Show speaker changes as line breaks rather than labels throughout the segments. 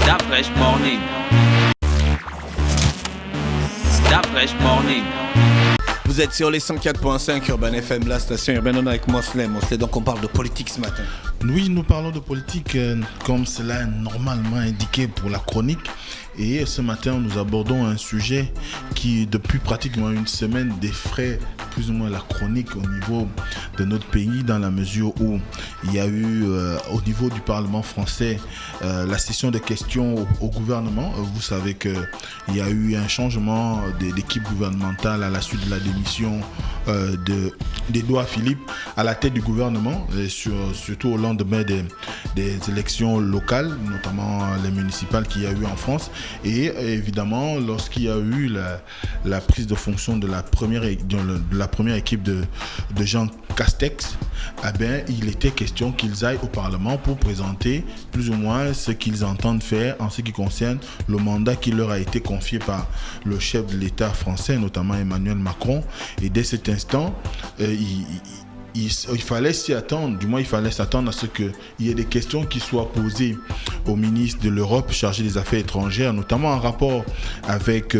That fresh morning. That fresh morning.
Vous êtes sur les 104.5 Urban FM, la station urbaine. On est avec Mosley. Donc on parle de politique ce matin.
Oui, nous parlons de politique comme cela est normalement indiqué pour la chronique. Et ce matin, nous abordons un sujet qui, depuis pratiquement une semaine, défraie plus ou moins la chronique au niveau de notre pays, dans la mesure où il y a eu, au niveau du Parlement français, la session de questions au gouvernement. Vous savez qu'il y a eu un changement d'équipe gouvernementale à la suite de la démission d'Édouard Philippe à la tête du gouvernement, et surtout au lendemain des élections locales, notamment les municipales qu'il y a eu en France. Et évidemment, lorsqu'il y a eu la prise de fonction de la première équipe de Jean Castex, il était question qu'ils aillent au Parlement pour présenter plus ou moins ce qu'ils entendent faire en ce qui concerne le mandat qui leur a été confié par le chef de l'État français, notamment Emmanuel Macron. Et dès cet instant, il fallait s'y attendre, du moins il fallait s'attendre à ce qu'il y ait des questions qui soient posées au ministre de l'Europe chargé des Affaires étrangères, notamment en rapport avec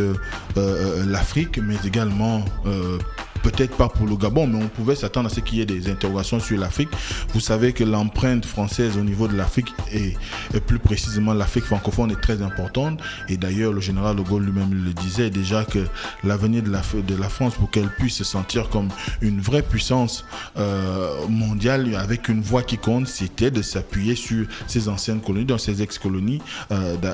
l'Afrique, mais également peut-être pas pour le Gabon, mais on pouvait s'attendre à ce qu'il y ait des interrogations sur l'Afrique. Vous savez que l'empreinte française au niveau de l'Afrique et plus précisément l'Afrique francophone est très importante. Et d'ailleurs, le général de Gaulle lui-même le disait déjà que l'avenir de la France, pour qu'elle puisse se sentir comme une vraie puissance mondiale avec une voix qui compte, c'était de s'appuyer sur ses anciennes colonies, dans ses ex-colonies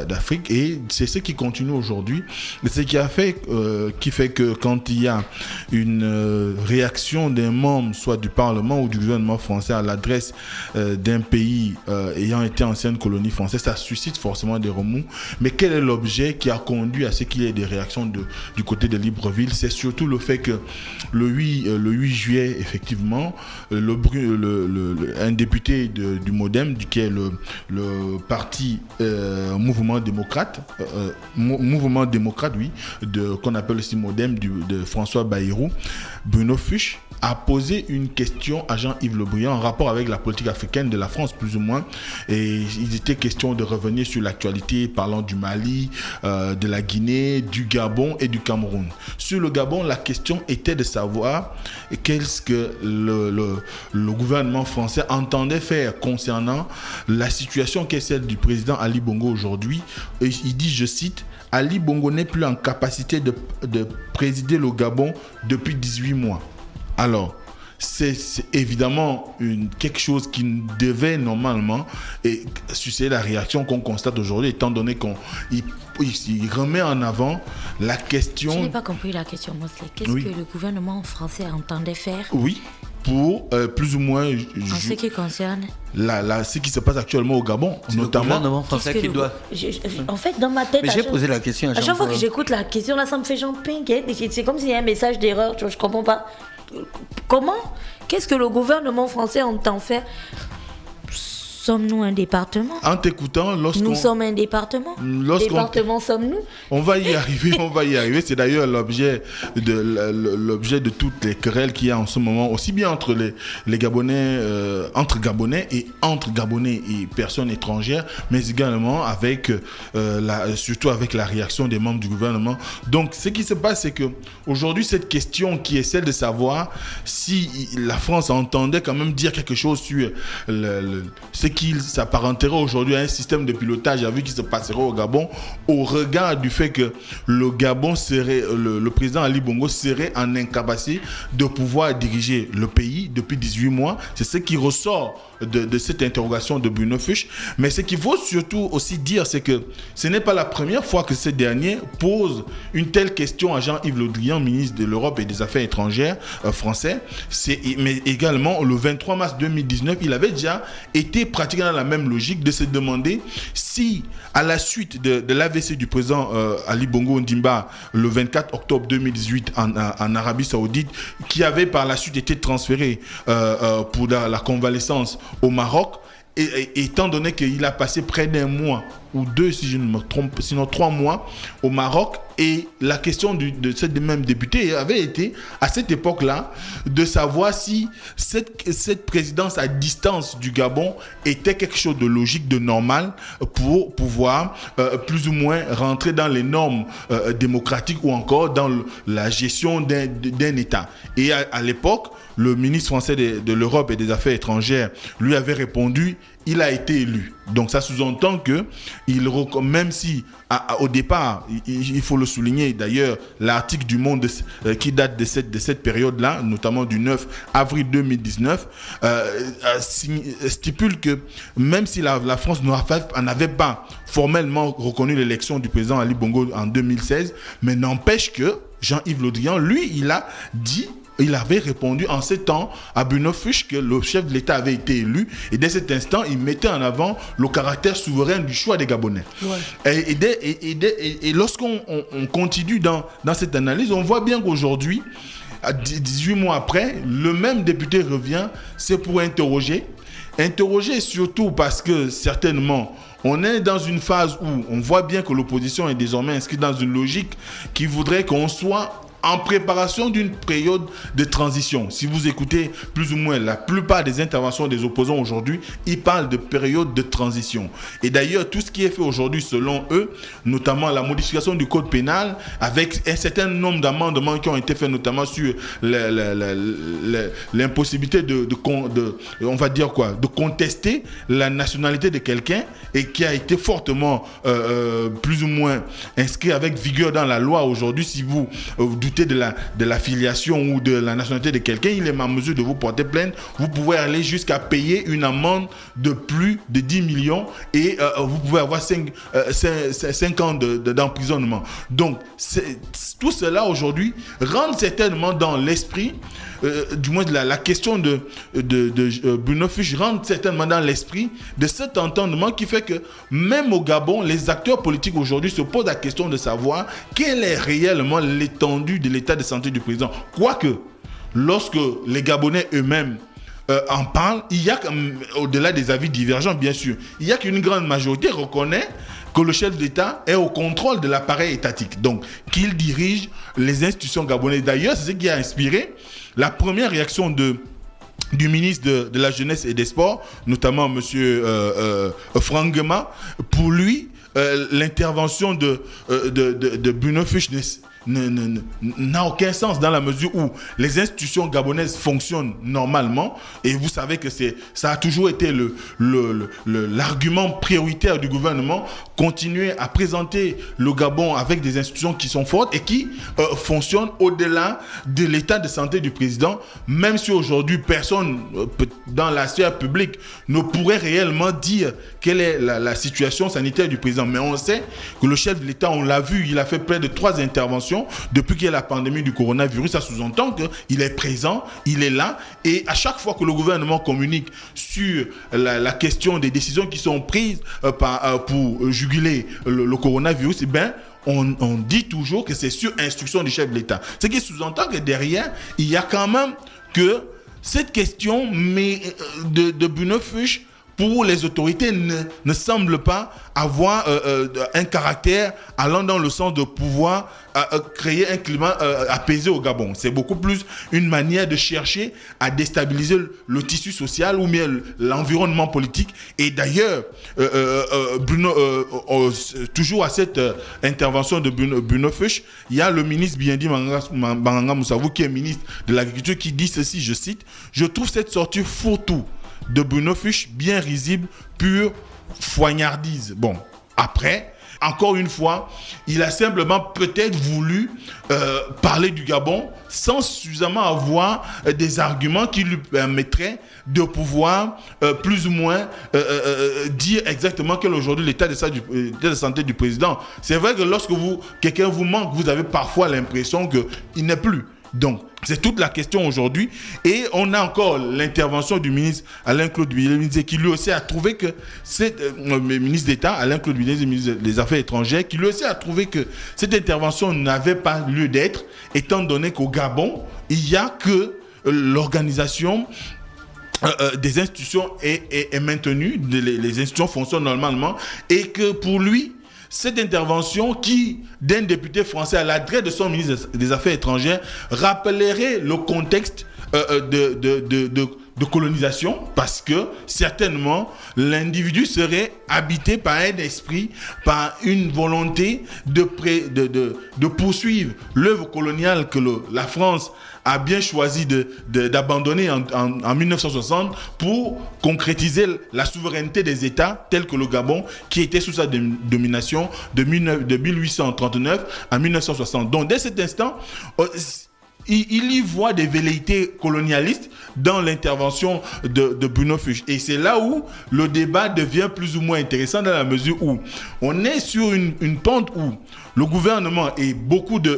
d'Afrique. Et c'est ce qui continue aujourd'hui. C'est ce qui fait que quand il y a une réaction d'un membre, soit du Parlement ou du gouvernement français, à l'adresse d'un pays ayant été ancienne colonie française, ça suscite forcément des remous. Mais quel est l'objet qui a conduit à ce qu'il y ait des réactions du côté de Libreville? C'est surtout le fait que le 8 juillet, effectivement, un député du MoDem, qui est le parti Mouvement démocrate, qu'on appelle aussi MoDem, de François Bayrou, Bruno Fuchs, a posé une question à Jean-Yves Le Drian en rapport avec la politique africaine de la France, plus ou moins. Et il était question de revenir sur l'actualité, parlant du Mali, de la Guinée, du Gabon et du Cameroun. Sur le Gabon, la question était de savoir qu'est-ce que le gouvernement français entendait faire concernant la situation qui est celle du président Ali Bongo aujourd'hui. Et il dit, je cite, « Ali Bongo n'est plus en capacité de présider le Gabon depuis 18 mois. » Alors, c'est évidemment quelque chose qui devait normalement susciter la réaction qu'on constate aujourd'hui, étant donné qu'il remet en avant la question...
Je n'ai pas compris la question, Mosley. Qu'est-ce que le gouvernement français entendait faire?
Oui, pour plus ou moins...
En ce qui concerne
ce qui se passe actuellement au Gabon,
c'est
notamment...
le gouvernement français qui doit...
En fait, dans ma tête...
Mais j'ai posé la question
à chaque fois que j'écoute la question, là, ça me fait genre ping. C'est comme s'il y a un message d'erreur, je comprends pas. Comment? Qu'est-ce que le gouvernement français entend faire? Sommes-nous un département?
En t'écoutant,
nous sommes un département. Département sommes-nous?
On va y arriver. C'est d'ailleurs l'objet de toutes les querelles qu'il y a en ce moment, aussi bien entre les Gabonais, entre Gabonais et personnes étrangères, mais également surtout avec la réaction des membres du gouvernement. Donc, ce qui se passe, c'est que aujourd'hui, cette question qui est celle de savoir si la France entendait quand même dire quelque chose sur ce qu'il s'apparenterait aujourd'hui à un système de pilotage à vue qui se passerait au Gabon, au regard du fait que le Gabon serait, le président Ali Bongo serait en incapacité de pouvoir diriger le pays depuis 18 mois. C'est ce qui ressort de cette interrogation de Bruno Fuchs. Mais ce qu'il faut surtout aussi dire, c'est que ce n'est pas la première fois que ce dernier pose une telle question à Jean-Yves Le Drian, ministre de l'Europe et des Affaires étrangères français. Mais également, le 23 mars 2019, il avait déjà été pratiquement dans la même logique de se demander si, à la suite de l'AVC du président Ali Bongo Ondimba, le 24 octobre 2018 en Arabie Saoudite, qui avait par la suite été transféré pour la convalescence au Maroc, et étant donné qu'il a passé près d'un mois ou 2, si je ne me trompe, sinon 3 mois au Maroc. Et la question de cette même députée avait été, à cette époque-là, de savoir si cette présidence à distance du Gabon était quelque chose de logique, de normal, pour pouvoir plus ou moins rentrer dans les normes démocratiques ou encore dans la gestion d'un État. Et à l'époque, le ministre français de l'Europe et des Affaires étrangères lui avait répondu, il a été élu. Donc ça sous-entend que, même si au départ, il faut le souligner, d'ailleurs, l'article du Monde qui date de cette période-là, notamment du 9 avril 2019, stipule que même si la France n'avait pas formellement reconnu l'élection du président Ali Bongo en 2016, mais n'empêche que Jean-Yves Le Drian, lui, il avait répondu en ces temps à Bruno Fuchs que le chef de l'État avait été élu, et dès cet instant, il mettait en avant le caractère souverain du choix des Gabonais. Ouais. Et lorsqu'on continue dans cette analyse, on voit bien qu'aujourd'hui, 18 mois après, le même député revient, c'est pour interroger surtout parce que certainement, on est dans une phase où on voit bien que l'opposition est désormais inscrite dans une logique qui voudrait qu'on soit en préparation d'une période de transition. Si vous écoutez plus ou moins la plupart des interventions des opposants aujourd'hui, ils parlent de période de transition. Et d'ailleurs, tout ce qui est fait aujourd'hui, selon eux, notamment la modification du code pénal, avec un certain nombre d'amendements qui ont été faits, notamment sur l'impossibilité de contester la nationalité de quelqu'un, et qui a été fortement, plus ou moins inscrit avec vigueur dans la loi aujourd'hui. Si vous doutez de la filiation ou de la nationalité de quelqu'un, il est en mesure de vous porter plainte. Vous pouvez aller jusqu'à payer une amende de plus de 10 millions et vous pouvez avoir 5 ans d'emprisonnement. Donc, tout cela aujourd'hui rentre certainement dans l'esprit, du moins la question de Bruno Fuchs rentre certainement dans l'esprit de cet entendement qui fait que même au Gabon, les acteurs politiques aujourd'hui se posent la question de savoir quelle est réellement l'étendue de l'état de santé du président. Quoique, lorsque les Gabonais eux-mêmes en parlent, il y a, au-delà des avis divergents bien sûr, il y a qu'une grande majorité reconnaît que le chef d'État est au contrôle de l'appareil étatique, donc qu'il dirige les institutions gabonaises. D'ailleurs, c'est ce qui a inspiré la première réaction du ministre de la Jeunesse et des Sports, notamment M. Frangema. Pour lui, l'intervention de Bruno Fuchs n'a aucun sens dans la mesure où les institutions gabonaises fonctionnent normalement, et vous savez que ça a toujours été l'argument prioritaire du gouvernement, continuer à présenter le Gabon avec des institutions qui sont fortes et qui fonctionnent au-delà de l'état de santé du président, même si aujourd'hui personne dans la sphère publique ne pourrait réellement dire quelle est la situation sanitaire du président. Mais on sait que le chef de l'État, on l'a vu, il a fait près de 3 interventions depuis qu'il y a la pandémie du coronavirus. Ça sous-entend qu'il est présent, il est là, et à chaque fois que le gouvernement communique sur la question des décisions qui sont prises pour juguler le coronavirus, eh bien, on dit toujours que c'est sur instruction du chef de l'État. Ce qui sous-entend que derrière, il y a quand même que cette question de Bruno Fuchs, pour les autorités, ne semble pas avoir un caractère allant dans le sens de pouvoir créer un climat apaisé au Gabon. C'est beaucoup plus une manière de chercher à déstabiliser le tissu social ou bien l'environnement politique. Et d'ailleurs, toujours à cette intervention de Bruno Fuchs, il y a le ministre Biendi Banganga Moussavou, qui est ministre de l'Agriculture, qui dit ceci, je cite: « Je trouve cette sortie fourre-tout de Bruno Fuchs bien risible, pure foignardise. » Bon, après, encore une fois, il a simplement peut-être voulu parler du Gabon sans suffisamment avoir des arguments qui lui permettraient de pouvoir plus ou moins dire exactement quel est aujourd'hui l'état de santé du président. C'est vrai que lorsque quelqu'un vous manque, vous avez parfois l'impression qu'il n'est plus. Donc, c'est toute la question aujourd'hui. Et on a encore l'intervention du ministre Alain-Claude Bilenzé, qui lui aussi a trouvé que le ministre d'État, Alain-Claude Bilenzé, ministre des Affaires étrangères, qui lui aussi a trouvé que cette intervention n'avait pas lieu d'être, étant donné qu'au Gabon, il n'y a que l'organisation des institutions est maintenue, les institutions fonctionnent normalement, et que pour lui, cette intervention d'un député français à l'adresse de son ministre des Affaires étrangères rappellerait le contexte de colonisation, parce que certainement l'individu serait habité par un esprit, par une volonté de poursuivre l'œuvre coloniale que la France a bien choisi d'abandonner en 1960 pour concrétiser la souveraineté des États tels que le Gabon, qui était sous sa domination de 1839 à 1960. Donc dès cet instant, il y voit des velléités colonialistes dans l'intervention de Bruno Fuchs. Et c'est là où le débat devient plus ou moins intéressant, dans la mesure où on est sur une pente où le gouvernement et beaucoup de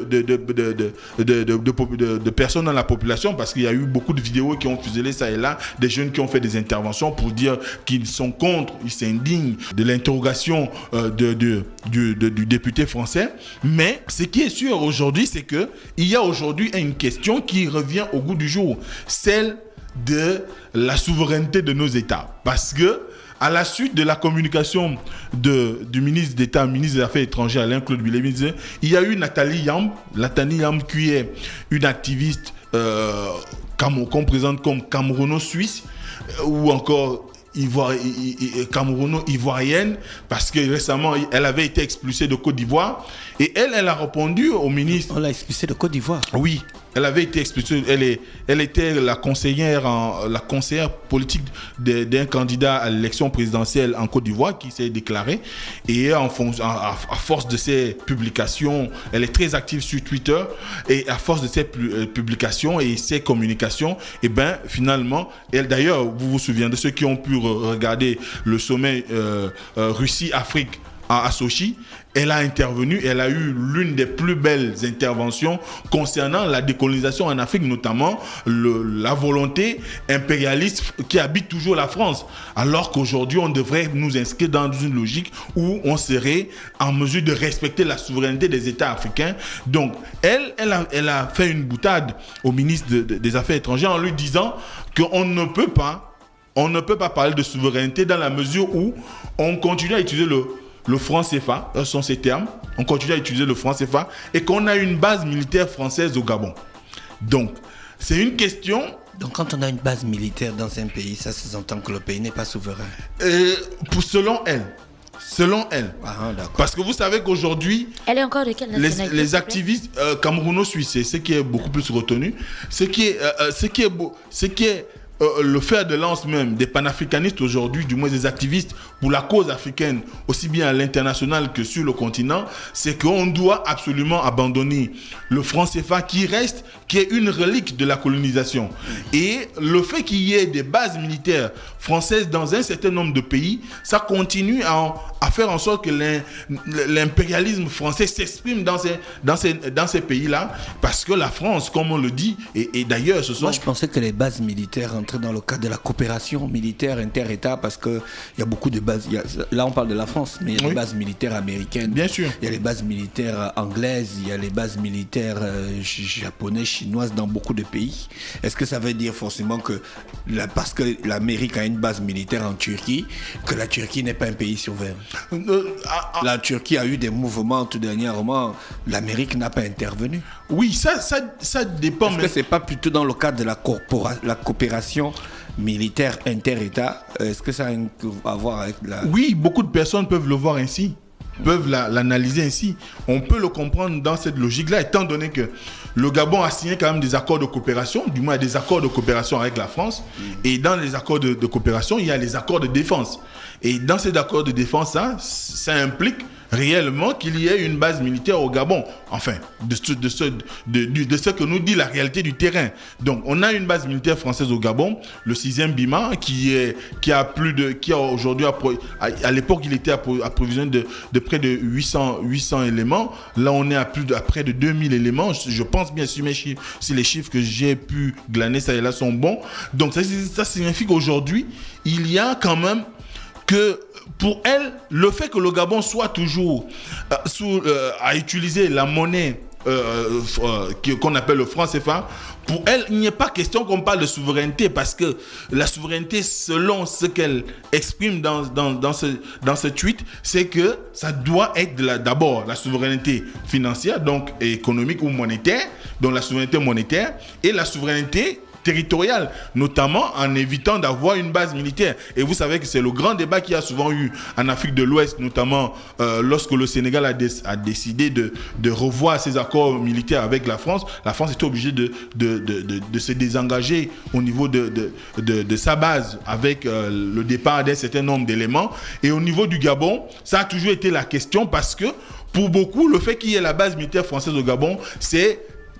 personnes dans la population, parce qu'il y a eu beaucoup de vidéos qui ont fuselé ça et là, des jeunes qui ont fait des interventions pour dire qu'ils sont contre, ils s'indignent de l'interrogation du député français. Mais ce qui est sûr aujourd'hui, c'est qu'il y a aujourd'hui une question qui revient au goût du jour, celle de la souveraineté de nos États. Parce que à la suite de la communication du ministre d'État, ministre des Affaires étrangères, Alain-Claude Bilémy, il y a eu Nathalie Yamb qui est une activiste qu'on présente comme camerouno-suisse, ou encore camerouno-ivoirienne, parce que récemment, elle avait été expulsée de Côte d'Ivoire, et elle a répondu au ministre...
On l'a expulsée de Côte d'Ivoire?
Oui, elle avait été expulsée. Elle était la conseillère politique d'un candidat à l'élection présidentielle en Côte d'Ivoire qui s'est déclaré. Et à force de ses publications, elle est très active sur Twitter. Et à force de ses publications et ses communications, et ben finalement, d'ailleurs, vous vous souvenez de ceux qui ont pu regarder le sommet Russie-Afrique à Sochi, elle a intervenu, elle a eu l'une des plus belles interventions concernant la décolonisation en Afrique, notamment la volonté impérialiste qui habite toujours la France, alors qu'aujourd'hui on devrait nous inscrire dans une logique où on serait en mesure de respecter la souveraineté des États africains. Donc elle a fait une boutade au ministre des Affaires étrangères en lui disant qu'on ne peut pas parler de souveraineté dans la mesure où on continue à utiliser le franc CFA, ce sont ces termes, on continue à utiliser le franc CFA et qu'on a une base militaire française au Gabon. Donc, c'est une question...
Donc, quand on a une base militaire dans un pays, ça sous-entend que le pays n'est pas souverain.
Selon elle.
Ah, d'accord.
Parce que vous savez qu'aujourd'hui...
Elle est encore de quelle nationalité?
Les activistes camerouno-suisses, c'est ce qui est beaucoup plus retenu. Ce qui est le fer de lance même des panafricanistes aujourd'hui, du moins des activistes pour la cause africaine, aussi bien à l'international que sur le continent, c'est qu'on doit absolument abandonner le franc CFA qui est une relique de la colonisation. Et le fait qu'il y ait des bases militaires françaises dans un certain nombre de pays, ça continue à faire en sorte que l'impérialisme français s'exprime dans ces pays-là, parce que la France, comme on le dit, et d'ailleurs ce sont...
Moi je pensais que les bases militaires entraient dans le cadre de la coopération militaire inter-État, parce qu'il y a beaucoup de bases, là on parle de la France, mais il y a les bases militaires américaines,
bien sûr.
Il y a les bases militaires anglaises, il y a les bases militaires japonaises, chinoises dans beaucoup de pays. Est-ce que ça veut dire forcément que parce que l'Amérique a une base militaire en Turquie, que la Turquie n'est pas un pays souverain? La Turquie a eu des mouvements tout dernièrement, l'Amérique n'a pas intervenu.
Oui, ça dépend.
Est-ce que c'est pas plutôt dans le cadre de la coopération militaire inter-État? Est-ce que ça a à voir avec la...
Oui, beaucoup de personnes peuvent le voir ainsi, peuvent l'analyser ainsi. On peut le comprendre dans cette logique-là, étant donné que le Gabon a signé quand même des accords de coopération, du moins des accords de coopération avec la France. Et dans les accords de coopération, il y a les accords de défense. Et dans ces accords de défense, ça implique réellement qu'il y ait une base militaire au Gabon. Enfin, de ce que nous dit la réalité du terrain. Donc, on a une base militaire française au Gabon, le 6e BIMA, qui a aujourd'hui, à l'époque, il était approvisionné de près de 800 éléments. Là, on est à près de 2000 éléments. Je pense bien si les chiffres que j'ai pu glaner, ça et là, sont bons. Donc, ça signifie qu'aujourd'hui, il y a quand même que pour elle, le fait que le Gabon soit toujours à utiliser la monnaie qu'on appelle le franc CFA, pour elle, il n'est pas question qu'on parle de souveraineté, parce que la souveraineté, selon ce qu'elle exprime dans ce tweet, c'est que ça doit être d'abord la souveraineté financière, donc économique ou monétaire, donc la souveraineté monétaire, et la souveraineté territoriale, notamment en évitant d'avoir une base militaire. Et vous savez que c'est le grand débat qu'il y a souvent eu en Afrique de l'Ouest, notamment lorsque le Sénégal a décidé de revoir ses accords militaires avec la France. La France était obligée de se désengager au niveau de sa base avec le départ d'un certain nombre d'éléments. Et au niveau du Gabon, ça a toujours été la question, parce que pour beaucoup, le fait qu'il y ait la base militaire française au Gabon, c'est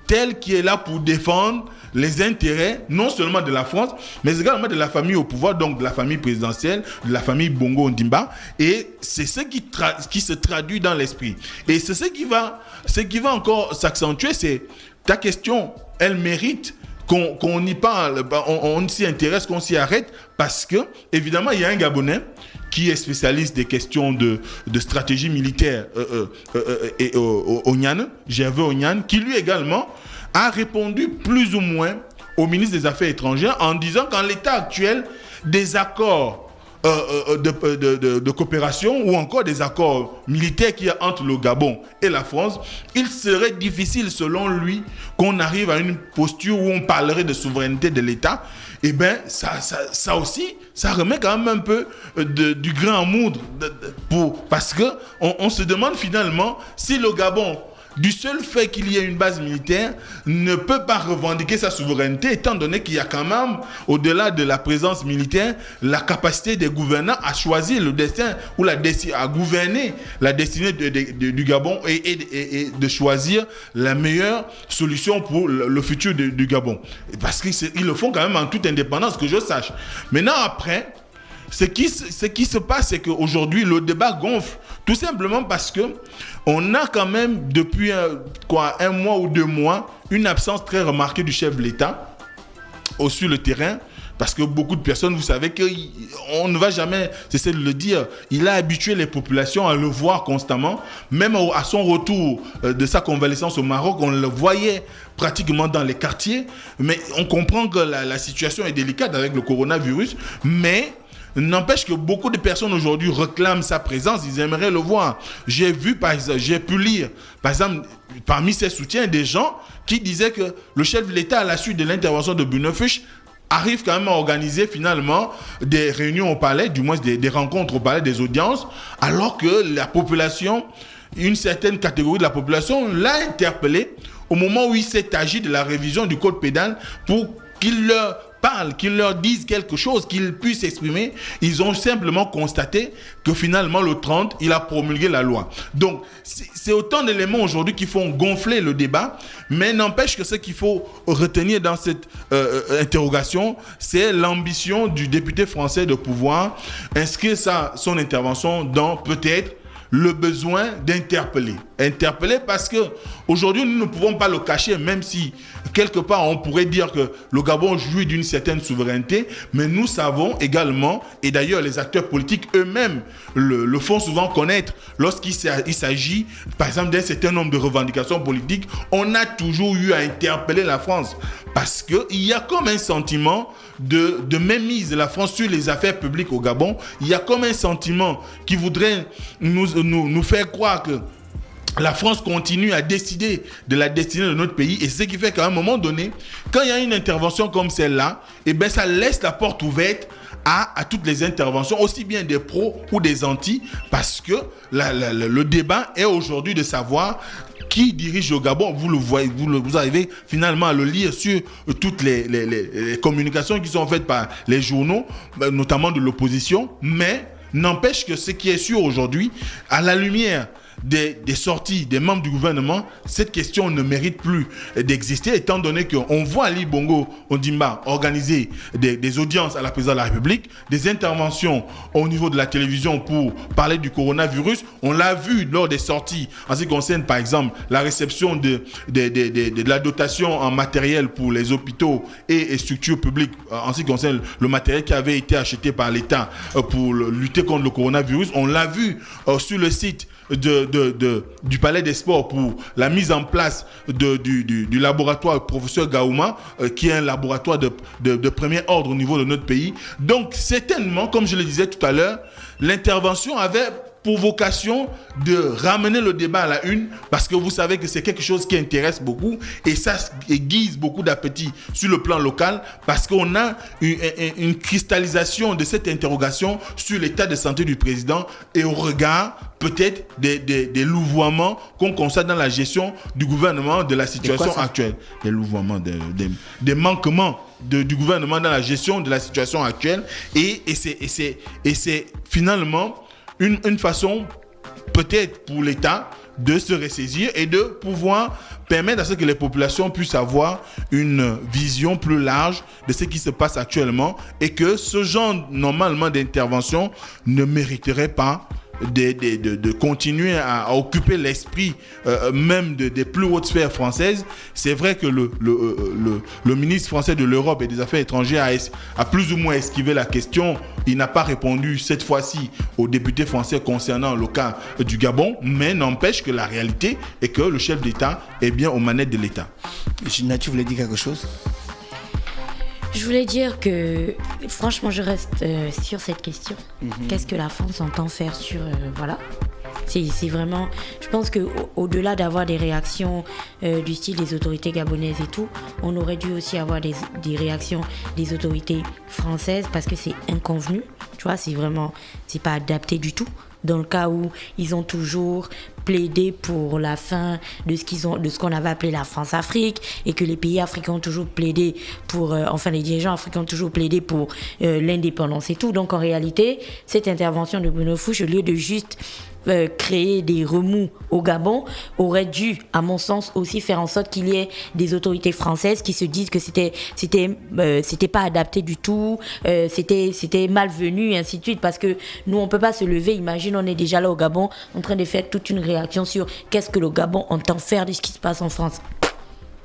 elle qui est là pour défendre les intérêts non seulement de la France, mais également de la famille au pouvoir, donc de la famille présidentielle, de la famille Bongo Ondimba. Et c'est ce qui se traduit dans l'esprit. Et c'est ce qui va encore s'accentuer. C'est ta question, elle mérite qu'on y parle, on s'y intéresse, qu'on s'y arrête, parce que évidemment il y a un Gabonais qui est spécialiste des questions de stratégie militaire, Onyan, Gervais Onyan, qui lui également a répondu plus ou moins au ministre des Affaires étrangères en disant qu'en l'état actuel des accords de coopération ou encore des accords militaires qu'il y a entre le Gabon et la France, il serait difficile selon lui qu'on arrive à une posture où on parlerait de souveraineté de l'État. Et bien ça aussi, ça remet quand même un peu du grain à moudre parce qu'on se demande finalement si le Gabon, du seul fait qu'il y ait une base militaire, ne peut pas revendiquer sa souveraineté, étant donné qu'il y a quand même, au-delà de la présence militaire, la capacité des gouvernants à choisir le destin ou à gouverner la destinée du Gabon et de choisir la meilleure solution pour le futur du Gabon. Parce qu'ils le font quand même en toute indépendance, que je sache. Maintenant, après, ce qui se passe, c'est qu'aujourd'hui, le débat gonfle, tout simplement parce que on a quand même, depuis un mois ou 2 mois, une absence très remarquée du chef de l'État sur le terrain. Parce que beaucoup de personnes, vous savez qu'on ne va jamais cesser de le dire, il a habitué les populations à le voir constamment. Même à son retour de sa convalescence au Maroc, on le voyait pratiquement dans les quartiers. Mais on comprend que la situation est délicate avec le coronavirus, mais n'empêche que beaucoup de personnes aujourd'hui réclament sa présence, ils aimeraient le voir. J'ai pu lire, par exemple, parmi ses soutiens, des gens qui disaient que le chef de l'État, à la suite de l'intervention de Bruno Fuchs, arrive quand même à organiser finalement des réunions au palais, du moins des rencontres au palais, des audiences, alors que la population, une certaine catégorie de la population l'a interpellé au moment où il s'est agi de la révision du code pénal pour qu'il leur parle, qu'ils leur disent quelque chose, qu'ils puissent s'exprimer. Ils ont simplement constaté que finalement le 30, il a promulgué la loi. Donc c'est autant d'éléments aujourd'hui qui font gonfler le débat, mais n'empêche que ce qu'il faut retenir dans cette interrogation, c'est l'ambition du député français de pouvoir inscrire son intervention dans peut-être le besoin d'interpeller. Interpeller parce que aujourd'hui nous ne pouvons pas le cacher, même si quelque part on pourrait dire que le Gabon jouit d'une certaine souveraineté, mais nous savons également, et d'ailleurs les acteurs politiques eux-mêmes le font souvent connaître, lorsqu'il s'agit par exemple d'un certain nombre de revendications politiques, on a toujours eu à interpeller la France parce qu'il y a comme un sentiment de mainmise de la France sur les affaires publiques au Gabon. Il y a comme un sentiment qui voudrait nous faire croire que la France continue à décider de la destinée de notre pays, et ce qui fait qu'à un moment donné, quand il y a une intervention comme celle-là, eh ben ça laisse la porte ouverte à toutes les interventions, aussi bien des pros ou des anti, parce que le débat est aujourd'hui de savoir qui dirige le Gabon. Vous le voyez, vous arrivez finalement à le lire sur toutes les communications qui sont faites par les journaux, notamment de l'opposition, mais n'empêche que ce qui est sûr aujourd'hui, à la lumière des sorties des membres du gouvernement, cette question ne mérite plus d'exister, étant donné qu'on voit Ali Bongo Ondimba organiser des audiences à la présidence de la République, des interventions au niveau de la télévision pour parler du coronavirus. On l'a vu lors des sorties en ce qui concerne par exemple la réception de la dotation en matériel pour les hôpitaux et structures publiques en ce qui concerne le matériel qui avait été acheté par l'État pour lutter contre le coronavirus. On l'a vu sur le site du Palais des Sports pour la mise en place du laboratoire professeur Gaouma, qui est un laboratoire de premier ordre au niveau de notre pays. Donc, certainement, comme je le disais tout à l'heure, l'intervention avait pour vocation de ramener le débat à la une, parce que vous savez que c'est quelque chose qui intéresse beaucoup et ça aiguise beaucoup d'appétit sur le plan local, parce qu'on a une cristallisation de cette interrogation sur l'état de santé du président et au regard peut-être des louvoiements qu'on constate dans la gestion du gouvernement de la situation actuelle. Des louvoiements, des manquements du gouvernement dans la gestion de la situation actuelle et c'est finalement une façon peut-être pour l'État de se ressaisir et de pouvoir permettre à ce que les populations puissent avoir une vision plus large de ce qui se passe actuellement et que ce genre normalement d'intervention ne mériterait pas de continuer à occuper l'esprit même des plus hautes sphères françaises. C'est vrai que le ministre français de l'Europe et des Affaires étrangères a plus ou moins esquivé la question. Il n'a pas répondu cette fois-ci aux députés français concernant le cas du Gabon, mais n'empêche que la réalité est que le chef d'État est bien aux manettes de l'État.
Gina, tu voulais dire quelque chose ?
Je voulais dire que, franchement, je reste sur cette question. Qu'est-ce que la France entend faire sur... voilà. C'est vraiment... Je pense qu'au-delà d'avoir des réactions du style des autorités gabonaises et tout, on aurait dû aussi avoir des réactions des autorités françaises, parce que c'est inconvenu. Tu vois, c'est vraiment... C'est pas adapté du tout. Dans le cas où ils ont toujours plaidé pour la fin de ce qu'on avait appelé la France-Afrique, et que les pays africains ont toujours plaidé pour, les dirigeants africains ont toujours plaidé pour l'indépendance et tout. Donc en réalité, cette intervention de Bruno Fuchs, au lieu de juste créer des remous au Gabon, aurait dû, à mon sens, aussi faire en sorte qu'il y ait des autorités françaises qui se disent que c'était pas adapté du tout, c'était malvenu et ainsi de suite, parce que nous on peut pas se lever, imagine on est déjà là au Gabon en train de faire toute une réaction sur qu'est-ce que le Gabon entend faire de ce qui se passe en France.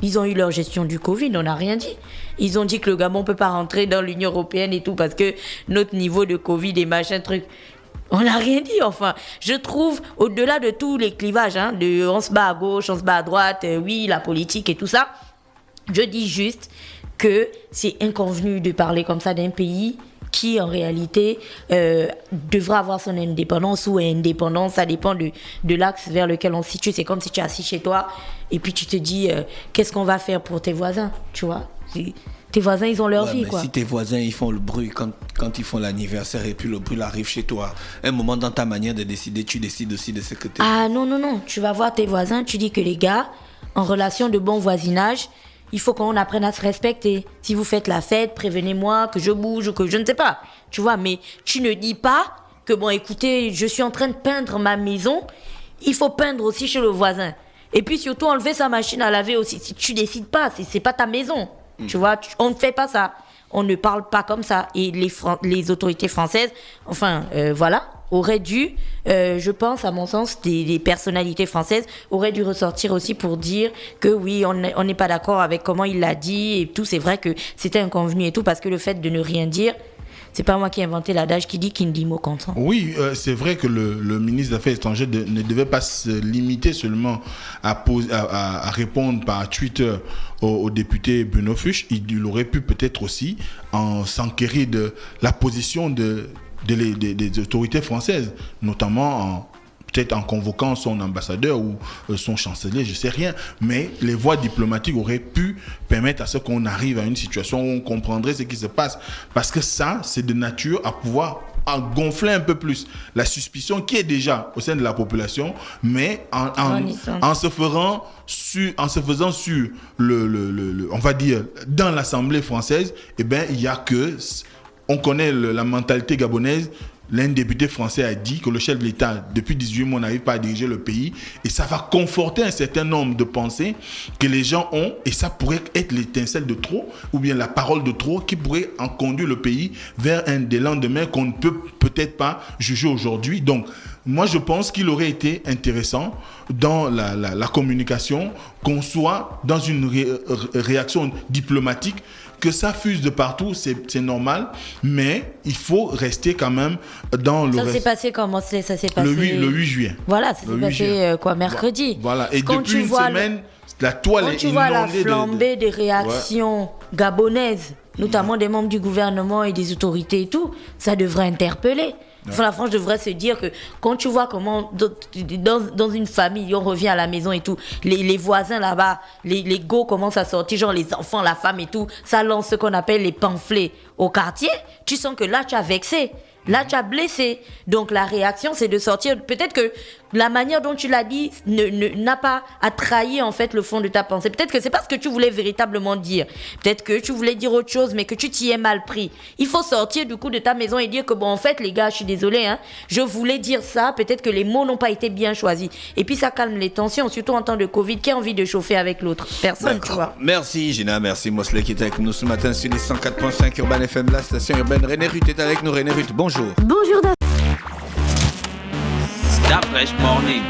Ils ont eu leur gestion du Covid, on n'a rien dit. Ils ont dit que le Gabon ne peut pas rentrer dans l'Union européenne et tout parce que notre niveau de Covid et machin truc. On n'a rien dit, enfin. Je trouve, au-delà de tous les clivages, on se bat à gauche, on se bat à droite, oui, la politique et tout ça, je dis juste que c'est inconvenu de parler comme ça d'un pays qui, en réalité, devra avoir son indépendance ou indépendance. Ça dépend de l'axe vers lequel on se situe. C'est comme si tu es assis chez toi et puis tu te dis, qu'est-ce qu'on va faire pour tes voisins, tu vois ? Tes voisins, ils ont leur vie, quoi.
Si tes voisins, ils font le bruit quand ils font l'anniversaire et puis le bruit arrive chez toi, un moment dans ta manière de décider, tu décides aussi de ce que tu...
Ah non. Tu vas voir tes voisins, tu dis que les gars, en relation de bon voisinage, il faut qu'on apprenne à se respecter. Si vous faites la fête, prévenez-moi, que je bouge ou que je ne sais pas. Tu vois, mais tu ne dis pas que, bon, écoutez, je suis en train de peindre ma maison, il faut peindre aussi chez le voisin. Et puis surtout, enlever sa machine à laver aussi. Si tu décides pas, c'est pas ta maison. Tu vois, on ne fait pas ça. On ne parle pas comme ça. Et les autorités françaises, auraient dû, je pense, à mon sens, des personnalités françaises auraient dû ressortir aussi pour dire que oui, on n'est pas d'accord avec comment il l'a dit et tout. C'est vrai que c'était inconvenu et tout, parce que le fait de ne rien dire, c'est pas moi qui ai inventé l'adage qui dit qui ne dit mot consent.
Oui, c'est vrai que le ministre des Affaires étrangères ne devait pas se limiter seulement à répondre par Twitter au député Bruno Fuchs. Il aurait pu peut-être aussi s'enquérir de la position des autorités françaises, notamment peut-être en convoquant son ambassadeur ou son chancelier, je sais rien, mais les voies diplomatiques auraient pu permettre à ce qu'on arrive à une situation où on comprendrait ce qui se passe, parce que ça, c'est de nature à pouvoir gonfler un peu plus la suspicion qui est déjà au sein de la population, mais en se faisant sur on va dire dans l'Assemblée française, il y a que, on connaît la mentalité gabonaise. L'un député français a dit que le chef de l'État, depuis 18 mois, n'arrive pas à diriger le pays. Et ça va conforter un certain nombre de pensées que les gens ont. Et ça pourrait être l'étincelle de trop, ou bien la parole de trop, qui pourrait en conduire le pays vers des lendemains qu'on ne peut peut-être pas juger aujourd'hui. Donc, moi, je pense qu'il aurait été intéressant dans la communication qu'on soit dans une réaction diplomatique que ça fuse de partout, c'est normal, mais il faut rester quand même dans le
Ça
reste.
s'est passé comment? Ça s'est passé
Le 8 juillet.
Voilà, ça
Le
s'est
8
passé
juillet.
mercredi.
Voilà, et
Quand
depuis
tu
une
vois
semaine, la toile
Quand
est
tu vois la
inondée
flambée des réactions gabonaises, notamment des membres du gouvernement et des autorités et tout, ça devrait interpeller. Enfin, la France devrait se dire que quand tu vois comment dans une famille, on revient à la maison et tout, les voisins là-bas, les go commencent à sortir, genre les enfants, la femme et tout, ça lance ce qu'on appelle les pamphlets au quartier, tu sens que là tu as vexé. Là, tu as blessé. Donc, la réaction, c'est de sortir. Peut-être que la manière dont tu l'as dit n'a pas à trahir, en fait, le fond de ta pensée. Peut-être que c'est pas ce que tu voulais véritablement dire. Peut-être que tu voulais dire autre chose, mais que tu t'y es mal pris. Il faut sortir, du coup, de ta maison et dire que, bon, en fait, les gars, je suis désolée, hein, je voulais dire ça. Peut-être que les mots n'ont pas été bien choisis. Et puis, ça calme les tensions, surtout en temps de Covid. Qui a envie de chauffer avec l'autre? Personne, tu vois.
Merci Gina, merci Mosley qui est avec nous ce matin sur les 104.5 Urban FM, la station urbaine. René Ruth est avec nous. René Ruth, bonjour.
Bonjour,
Stop Fresh Morning.